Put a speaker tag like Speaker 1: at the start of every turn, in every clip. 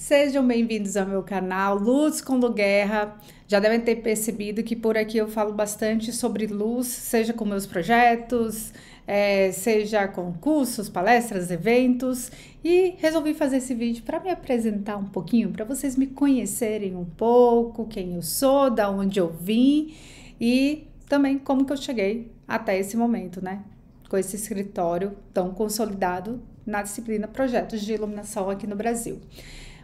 Speaker 1: Sejam bem-vindos ao meu canal Luz com Lu Guerra. Já devem ter percebido que por aqui eu falo bastante sobre luz, seja com meus projetos, seja com cursos, palestras, eventos. E resolvi fazer esse vídeo para me apresentar um pouquinho, para vocês me conhecerem um pouco, quem eu sou, da onde eu vim e também como que eu cheguei até esse momento, né? Com esse escritório tão consolidado na disciplina Projetos de Iluminação aqui no Brasil.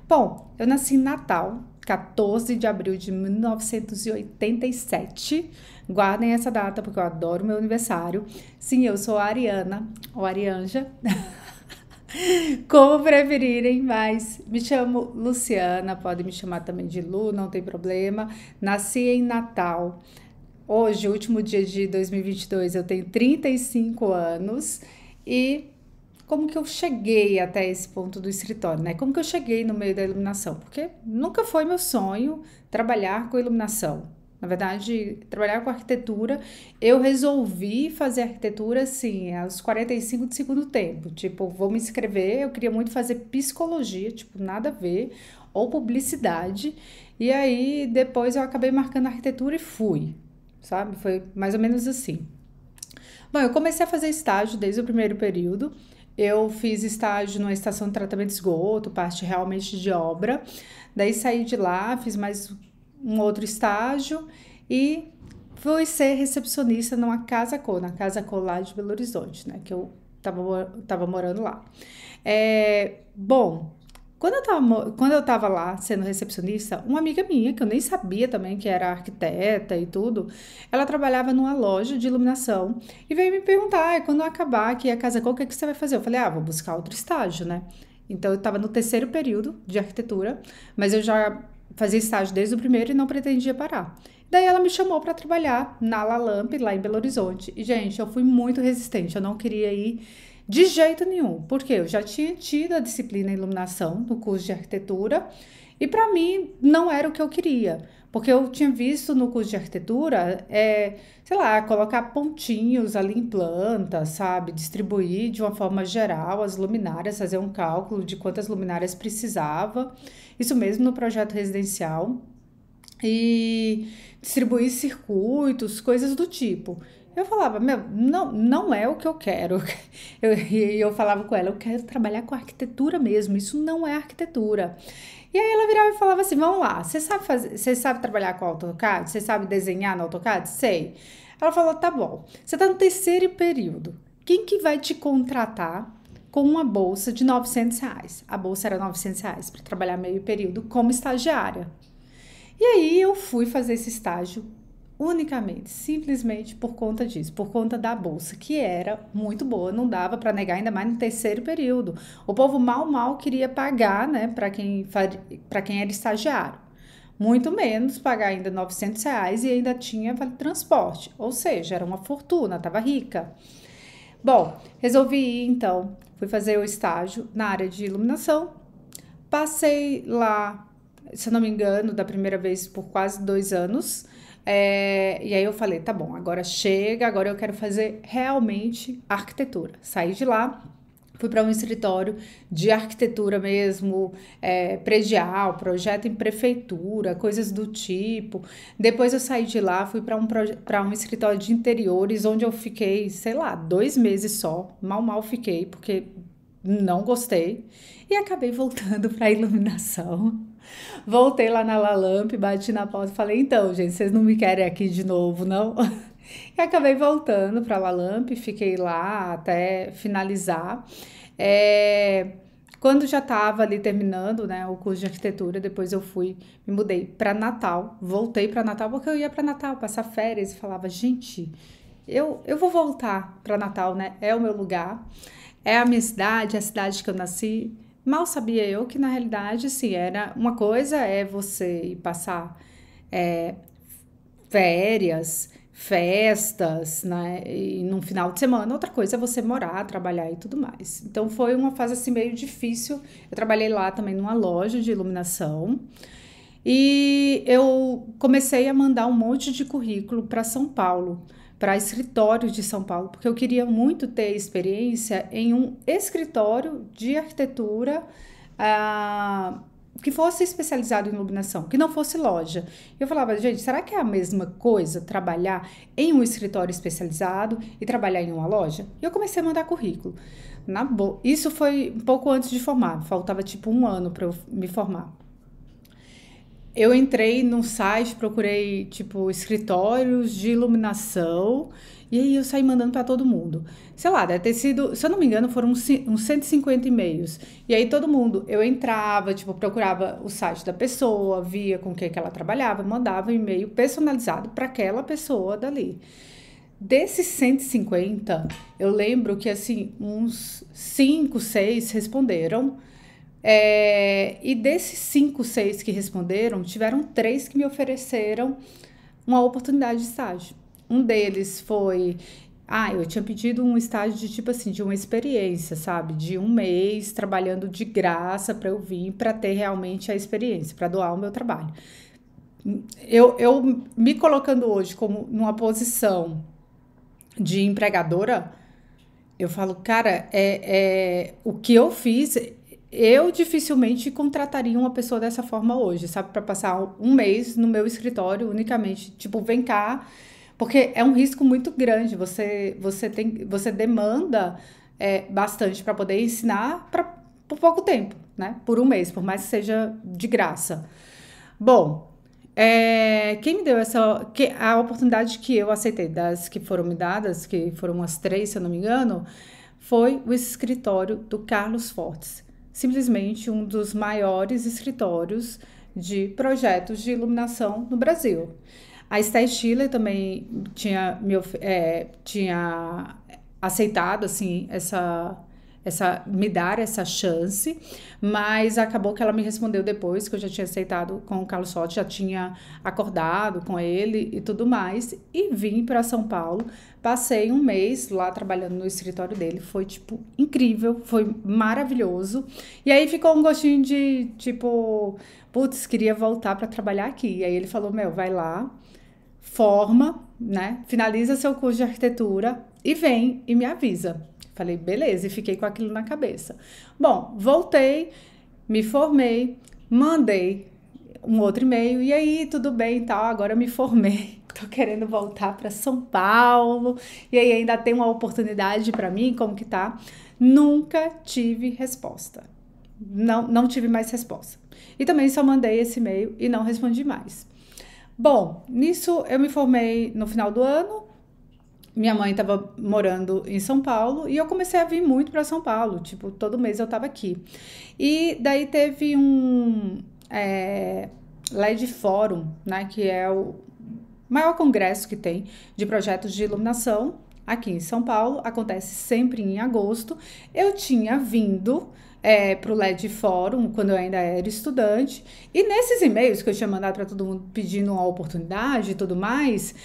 Speaker 1: Bom, eu nasci em Natal, 14 de abril de 1987. Guardem essa data porque eu adoro meu aniversário. Sim, eu sou a Ariana, ou Arianja, como preferirem, mas me chamo Luciana, pode me chamar também de Lu, não tem problema. Nasci em Natal. Hoje, último dia de 2022, eu tenho 35 anos e como que eu cheguei até esse ponto do escritório, né? Como que eu cheguei no meio da iluminação? Porque nunca foi meu sonho trabalhar com iluminação. Na verdade, trabalhar com arquitetura, eu resolvi fazer arquitetura, assim, aos 45 do segundo tempo. Tipo, vou me inscrever, eu queria muito fazer psicologia, tipo, nada a ver, ou publicidade. E aí, depois eu acabei marcando arquitetura e fui, sabe? Foi mais ou menos assim. Bom, eu comecei a fazer estágio desde o primeiro período. Eu fiz estágio numa estação de tratamento de esgoto, parte realmente de obra. Daí saí de lá, fiz mais um outro estágio e fui ser recepcionista numa Casa Cor, na Casa Cor lá de Belo Horizonte, né? Que eu tava morando lá. Bom, quando eu tava lá sendo recepcionista, uma amiga minha, que eu nem sabia também que era arquiteta e tudo, ela trabalhava numa loja de iluminação e veio me perguntar, quando eu acabar aqui a Casa Cor, o que que você vai fazer? Eu falei, vou buscar outro estágio, né? Então eu tava no terceiro período de arquitetura, mas eu já fazia estágio desde o primeiro e não pretendia parar. Daí ela me chamou para trabalhar na La Lamp, lá em Belo Horizonte. E, gente, eu fui muito resistente, eu não queria ir de jeito nenhum, porque eu já tinha tido a disciplina iluminação no curso de arquitetura e para mim não era o que eu queria, porque eu tinha visto no curso de arquitetura, sei lá, colocar pontinhos ali em planta, sabe? Distribuir de uma forma geral as luminárias, fazer um cálculo de quantas luminárias precisava, isso mesmo no projeto residencial e distribuir circuitos, coisas do tipo. Eu falava, meu, não é o que eu quero. Eu falava com ela, eu quero trabalhar com arquitetura mesmo, isso não é arquitetura. E aí ela virava e falava assim, vamos lá, você sabe trabalhar com AutoCAD? Você sabe desenhar no AutoCAD? Sei. Ela falou, tá bom, você tá no terceiro período, quem que vai te contratar com uma bolsa de R$ 900? A bolsa era R$ 900 para trabalhar meio período como estagiária. E aí eu fui fazer esse estágio unicamente, simplesmente por conta disso, por conta da bolsa, que era muito boa, não dava para negar, ainda mais no terceiro período. O povo mal queria pagar, né, para quem era estagiário. Muito menos pagar ainda R$ 900 e ainda tinha vale transporte, ou seja, era uma fortuna, estava rica. Bom, resolvi ir então, fui fazer o estágio na área de iluminação, passei lá, se eu não me engano, da primeira vez por quase 2 anos. E aí eu falei, tá bom, agora chega, agora eu quero fazer realmente arquitetura. Saí de lá, fui para um escritório de arquitetura mesmo, predial, projeto em prefeitura, coisas do tipo. Depois eu saí de lá, fui para um escritório de interiores, onde eu fiquei, sei lá, 2 meses só. Mal fiquei, porque não gostei. E acabei voltando para a iluminação. Voltei lá na La Lamp, bati na porta e falei, então, gente, vocês não me querem aqui de novo, não? E acabei voltando para La Lamp, fiquei lá até finalizar. Quando já estava ali terminando, né, o curso de arquitetura, depois eu me mudei para Natal, voltei para Natal porque eu ia para Natal passar férias e falava, gente, eu vou voltar para Natal, né? É o meu lugar, é a minha cidade, é a cidade que eu nasci. Mal sabia eu que na realidade, sim, era uma coisa é você ir passar é, férias, festas, né? E num final de semana, outra coisa é você morar, trabalhar e tudo mais. Então foi uma fase assim meio difícil. Eu trabalhei lá também numa loja de iluminação. E eu comecei a mandar um monte de currículo para São Paulo, para escritórios de São Paulo, porque eu queria muito ter experiência em um escritório de arquitetura, ah, que fosse especializado em iluminação, que não fosse loja. Eu falava, gente, será que é a mesma coisa trabalhar em um escritório especializado e trabalhar em uma loja? E eu comecei a mandar currículo. Isso foi um pouco antes de formar, faltava tipo um ano para eu me formar. Eu entrei no site, procurei, tipo, escritórios de iluminação, e aí eu saí mandando para todo mundo. Sei lá, deve ter sido, se eu não me engano, foram uns 150 e-mails. E aí todo mundo, eu entrava, tipo, procurava o site da pessoa, via com o que ela trabalhava, mandava um e-mail personalizado para aquela pessoa dali. Desses 150, eu lembro que, assim, uns 5, 6 responderam. E desses 5, 6 que responderam, tiveram 3 que me ofereceram uma oportunidade de estágio. Um deles foi... eu tinha pedido um estágio de tipo assim, de uma experiência, sabe? De um mês trabalhando de graça para eu vir, para ter realmente a experiência, para doar o meu trabalho. Eu me colocando hoje como numa posição de empregadora, eu falo, cara, o que eu fiz, eu dificilmente contrataria uma pessoa dessa forma hoje, sabe? Para passar um mês no meu escritório unicamente, tipo, vem cá, porque é um risco muito grande. Você demanda bastante para poder ensinar por pouco tempo, né? Por um mês, por mais que seja de graça. Bom, quem me deu a oportunidade que eu aceitei, das que foram me dadas, que foram umas 3, se eu não me engano, foi o escritório do Carlos Fortes. Simplesmente um dos maiores escritórios de projetos de iluminação no Brasil. A Sté Stiller também tinha aceitado assim, me dar essa chance, mas acabou que ela me respondeu depois que eu já tinha aceitado com o Carlos Forte, já tinha acordado com ele e tudo mais, e vim para São Paulo. Passei um mês lá trabalhando no escritório dele, foi tipo incrível, foi maravilhoso. E aí ficou um gostinho de tipo, putz, queria voltar para trabalhar aqui. E aí ele falou: "Meu, vai lá, forma, né? Finaliza seu curso de arquitetura e vem e me avisa." Falei, beleza, e fiquei com aquilo na cabeça. Bom, voltei, me formei, mandei um outro e-mail, e aí, tudo bem e tal, agora eu me formei, tô querendo voltar para São Paulo, e aí ainda tem uma oportunidade para mim, como que tá? Nunca tive resposta. Não tive mais resposta. E também só mandei esse e-mail e não respondi mais. Bom, nisso eu me formei no final do ano. Minha mãe estava morando em São Paulo e eu comecei a vir muito para São Paulo, tipo, todo mês eu estava aqui. E daí teve um LED Fórum, né, que é o maior congresso que tem de projetos de iluminação aqui em São Paulo, acontece sempre em agosto. Eu tinha vindo para o LED Fórum quando eu ainda era estudante, e nesses e-mails que eu tinha mandado para todo mundo pedindo uma oportunidade e tudo mais,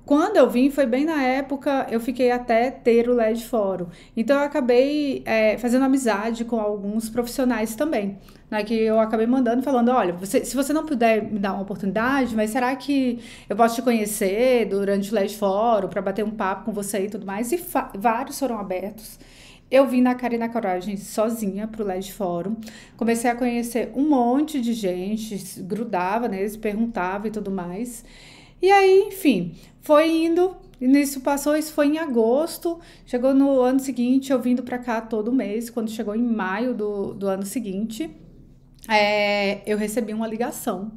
Speaker 1: quando eu vim, foi bem na época, eu fiquei até ter o LED Fórum. Então, eu acabei fazendo amizade com alguns profissionais também, né, que eu acabei mandando, falando, olha, se você não puder me dar uma oportunidade, mas será que eu posso te conhecer durante o LED Fórum, para bater um papo com você e tudo mais? E vários foram abertos. Eu vim na cara e na coragem sozinha pro LED Fórum. Comecei a conhecer um monte de gente, grudava neles, perguntava e tudo mais. E aí, enfim, foi indo, e nisso passou, isso foi em agosto, chegou no ano seguinte, eu vindo para cá todo mês, quando chegou em maio do ano seguinte, eu recebi uma ligação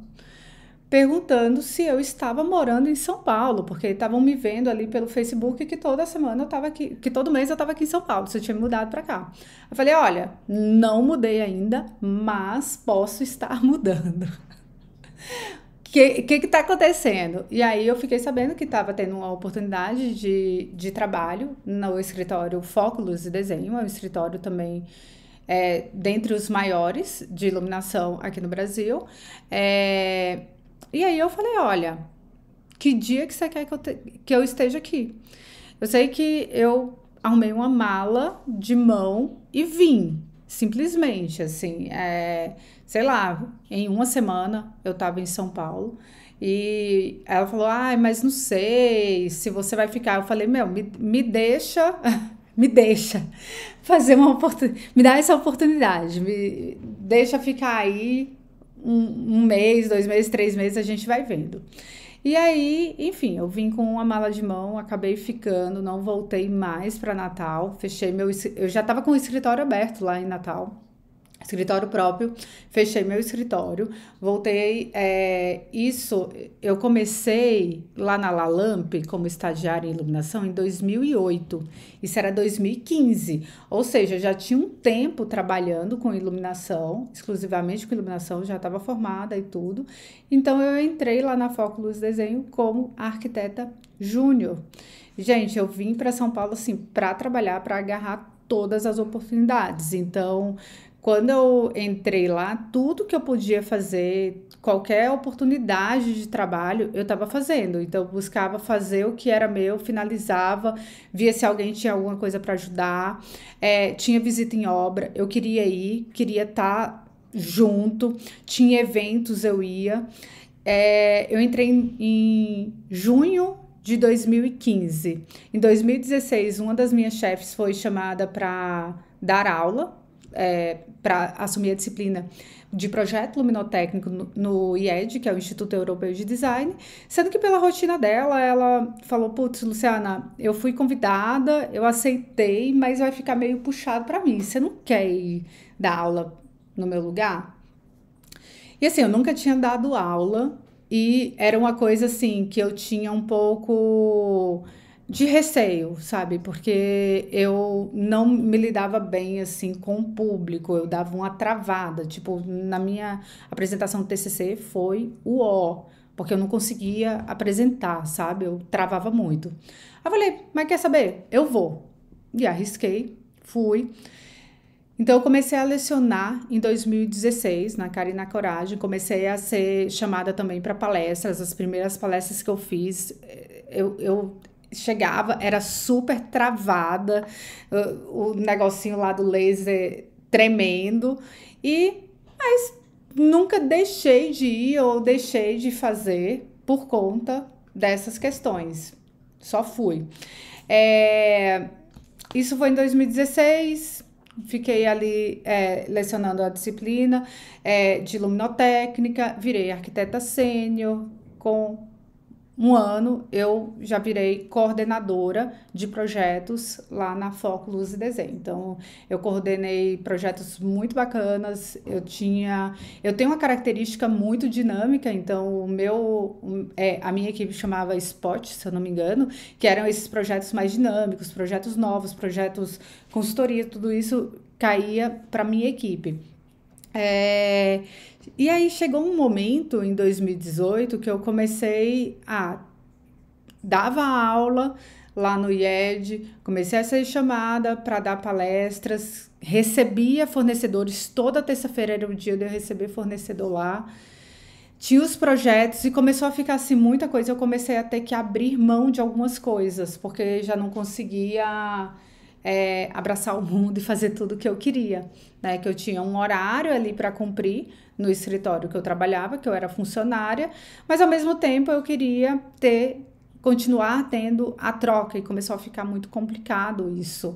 Speaker 1: perguntando se eu estava morando em São Paulo, porque estavam me vendo ali pelo Facebook que toda semana eu estava aqui, que todo mês eu estava aqui em São Paulo, se eu tinha mudado para cá. Eu falei, olha, não mudei ainda, mas posso estar mudando. Que tá acontecendo? E aí eu fiquei sabendo que estava tendo uma oportunidade de trabalho no escritório Foco Luz e Desenho, é um escritório também dentre os maiores de iluminação aqui no Brasil. E aí eu falei, olha, que dia que você quer que eu esteja aqui? Eu sei que eu arrumei uma mala de mão e vim, simplesmente, assim, sei lá, em uma semana eu estava em São Paulo e ela falou, mas não sei se você vai ficar. Eu falei, meu, me deixa, me deixa fazer uma oportunidade, me dá essa oportunidade, me deixa ficar aí um mês, 2 meses, 3 meses, a gente vai vendo. E aí, enfim, eu vim com uma mala de mão, acabei ficando, não voltei mais para Natal, eu já estava com o escritório aberto lá em Natal, escritório próprio, fechei meu escritório, voltei, eu comecei lá na Lalamp como estagiária em iluminação em 2008, isso era 2015, ou seja, já tinha um tempo trabalhando com iluminação, exclusivamente com iluminação, já estava formada e tudo, então eu entrei lá na Foco Luz Desenho como arquiteta júnior. Gente, eu vim para São Paulo assim para trabalhar, para agarrar todas as oportunidades, então quando eu entrei lá, tudo que eu podia fazer, qualquer oportunidade de trabalho, eu estava fazendo. Então, eu buscava fazer o que era meu, finalizava, via se alguém tinha alguma coisa para ajudar, tinha visita em obra, eu queria ir, queria estar junto, tinha eventos, eu ia. Eu entrei em junho de 2015. Em 2016, uma das minhas chefes foi chamada para dar aula, para assumir a disciplina de projeto luminotécnico no IED, que é o Instituto Europeu de Design, sendo que pela rotina dela, ela falou, putz, Luciana, eu fui convidada, eu aceitei, mas vai ficar meio puxado para mim, você não quer ir dar aula no meu lugar? E assim, eu nunca tinha dado aula e era uma coisa assim que eu tinha um pouco de receio, sabe? Porque eu não me lidava bem assim com o público, eu dava uma travada, tipo, na minha apresentação do TCC foi o ó, porque eu não conseguia apresentar, sabe? Eu travava muito. Aí eu falei, mas quer saber? Eu vou. E arrisquei, fui. Então, eu comecei a lecionar em 2016, na Cara e na Coragem. Comecei a ser chamada também para palestras. As primeiras palestras que eu fiz, eu chegava, era super travada, o negocinho lá do laser tremendo. Mas nunca deixei de ir ou deixei de fazer por conta dessas questões. Só fui. É, Isso foi em 2016. Fiquei ali lecionando a disciplina de luminotécnica, virei arquiteta sênior. Com um ano eu já virei coordenadora de projetos lá na Foco Luz e Desenho. Então, eu coordenei projetos muito bacanas. Eu tenho uma característica muito dinâmica. Então, a minha equipe chamava Spot, se eu não me engano, que eram esses projetos mais dinâmicos, projetos novos, projetos consultoria, tudo isso caía para minha equipe. É, e aí chegou um momento em 2018 que eu comecei a dava aula lá no IED, comecei a ser chamada para dar palestras, recebia fornecedores, toda terça-feira era o dia de eu receber fornecedor lá. Tinha os projetos e começou a ficar assim muita coisa, eu comecei a ter que abrir mão de algumas coisas, porque já não conseguia abraçar o mundo e fazer tudo o que eu queria, né? Que eu tinha um horário ali para cumprir no escritório que eu trabalhava, que eu era funcionária, mas ao mesmo tempo eu queria continuar tendo a troca e começou a ficar muito complicado isso.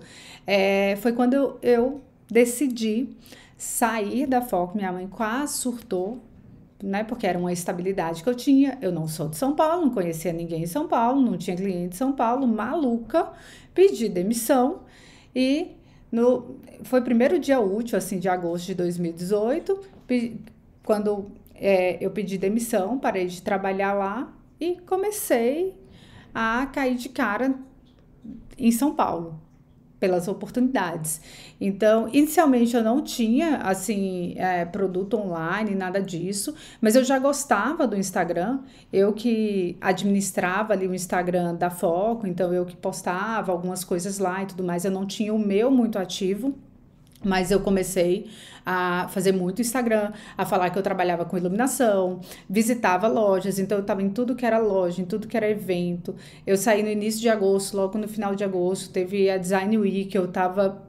Speaker 1: Foi quando eu decidi sair da Foco, minha mãe quase surtou, né? Porque era uma estabilidade que eu tinha. Eu não sou de São Paulo, não conhecia ninguém em São Paulo, não tinha cliente em São Paulo, maluca, pedi demissão e foi o primeiro dia útil, assim, de agosto de 2018, quando eu pedi demissão, parei de trabalhar lá e comecei a cair de cara em São Paulo pelas oportunidades. Então, inicialmente eu não tinha, assim, produto online, nada disso, mas eu já gostava do Instagram, eu que administrava ali o Instagram da Foco, então eu que postava algumas coisas lá e tudo mais, eu não tinha o meu muito ativo, mas eu comecei a fazer muito Instagram, a falar que eu trabalhava com iluminação, visitava lojas, então eu estava em tudo que era loja, em tudo que era evento. Eu saí no início de agosto, logo no final de agosto, teve a Design Week, eu estava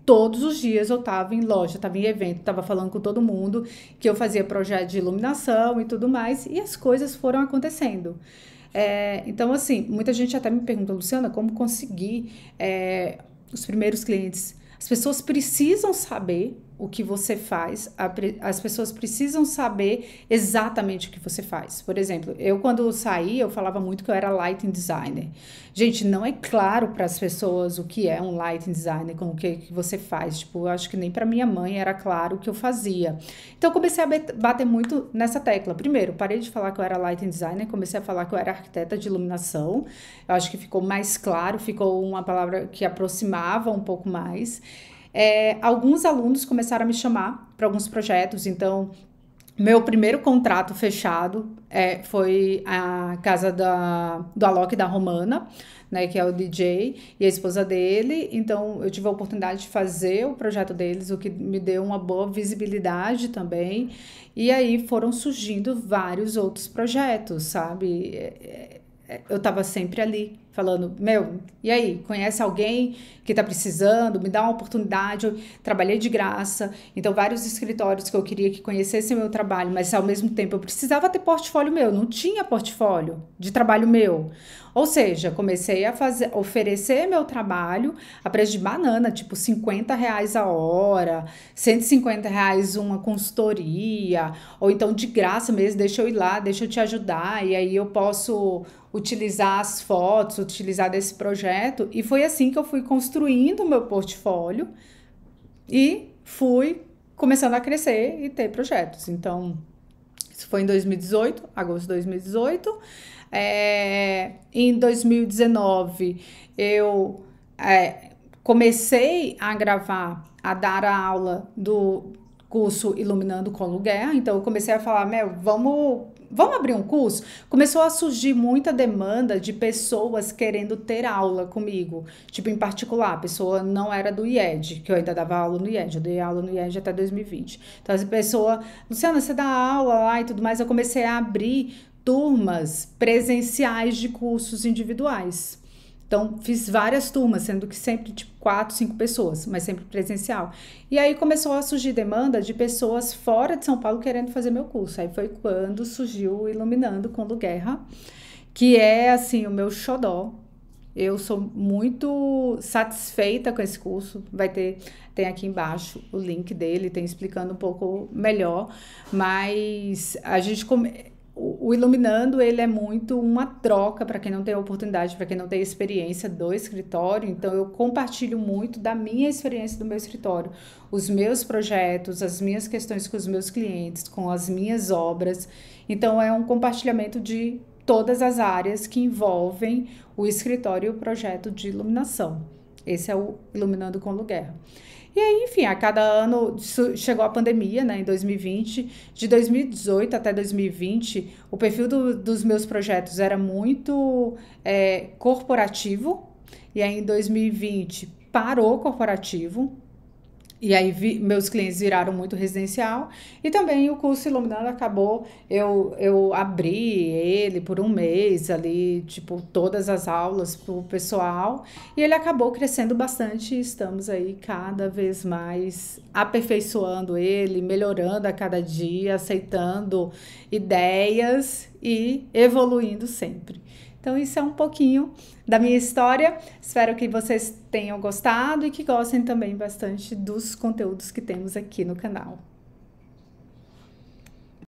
Speaker 1: todos os dias, eu estava em loja, estava em evento, estava falando com todo mundo que eu fazia projeto de iluminação e tudo mais, e as coisas foram acontecendo. Então, assim, muita gente até me pergunta, Luciana, como conseguir os primeiros clientes? As pessoas precisam saber o que você faz, as pessoas precisam saber exatamente o que você faz. Por exemplo, eu quando saí, eu falava muito que eu era lighting designer. Gente, não é claro para as pessoas o que é um lighting designer, com o que você faz. Tipo, eu acho que nem para minha mãe era claro o que eu fazia. Então, eu comecei a bater muito nessa tecla. Primeiro, parei de falar que eu era lighting designer, comecei a falar que eu era arquiteta de iluminação. Eu acho que ficou mais claro, ficou uma palavra que aproximava um pouco mais. Alguns alunos começaram a me chamar para alguns projetos, então meu primeiro contrato fechado foi a casa do Alok da Romana, né, que é o DJ, e a esposa dele. Então, eu tive a oportunidade de fazer o projeto deles, o que me deu uma boa visibilidade também. E aí foram surgindo vários outros projetos, sabe? Eu estava sempre ali, falando, e aí, conhece alguém que está precisando? Me dá uma oportunidade. Eu trabalhei de graça, então vários escritórios que eu queria que conhecessem o meu trabalho, mas ao mesmo tempo eu precisava ter portfólio meu, não tinha portfólio de trabalho meu. Ou seja, comecei a oferecer meu trabalho a preço de banana, tipo R$ 50 a hora, R$ 150 uma consultoria, ou então de graça mesmo, deixa eu ir lá, deixa eu te ajudar, e aí eu posso utilizar as fotos, utilizar desse projeto. E foi assim que eu fui construindo o meu portfólio e fui começando a crescer e ter projetos. Então, isso foi em 2018, agosto de 2018. Em 2019, eu comecei a gravar, a dar a aula do curso Iluminando com Lu Guerra. Então, eu comecei a falar, vamos abrir um curso? Começou a surgir muita demanda de pessoas querendo ter aula comigo. Tipo, em particular, a pessoa não era do IED, que eu ainda dava aula no IED. Eu dei aula no IED até 2020. Então, a pessoa, Luciana, você dá aula lá e tudo mais. Eu comecei a abrir turmas presenciais de cursos individuais. Então, fiz várias turmas, sendo que sempre, tipo, 4, 5 pessoas, mas sempre presencial. E aí começou a surgir demanda de pessoas fora de São Paulo querendo fazer meu curso. Aí foi quando surgiu o Iluminando com Lu Guerra, que é, assim, o meu xodó. Eu sou muito satisfeita com esse curso. Tem aqui embaixo o link dele, tem explicando um pouco melhor. Mas o Iluminando, ele é muito uma troca para quem não tem oportunidade, para quem não tem experiência do escritório. Então, eu compartilho muito da minha experiência do meu escritório, os meus projetos, as minhas questões com os meus clientes, com as minhas obras. Então, é um compartilhamento de todas as áreas que envolvem o escritório e o projeto de iluminação. Esse é o Iluminando com Lu Guerra. E aí, enfim, a cada ano chegou a pandemia, né, em 2020. De 2018 até 2020, o perfil dos meus projetos era muito corporativo. E aí, em 2020, parou corporativo. E aí, meus clientes viraram muito residencial. E também o curso Iluminando acabou, eu abri ele por um mês ali, tipo, todas as aulas para o pessoal. E ele acabou crescendo bastante e estamos aí cada vez mais aperfeiçoando ele, melhorando a cada dia, aceitando ideias e evoluindo sempre. Então, isso é um pouquinho da minha história. Espero que vocês tenham gostado e que gostem também bastante dos conteúdos que temos aqui no canal.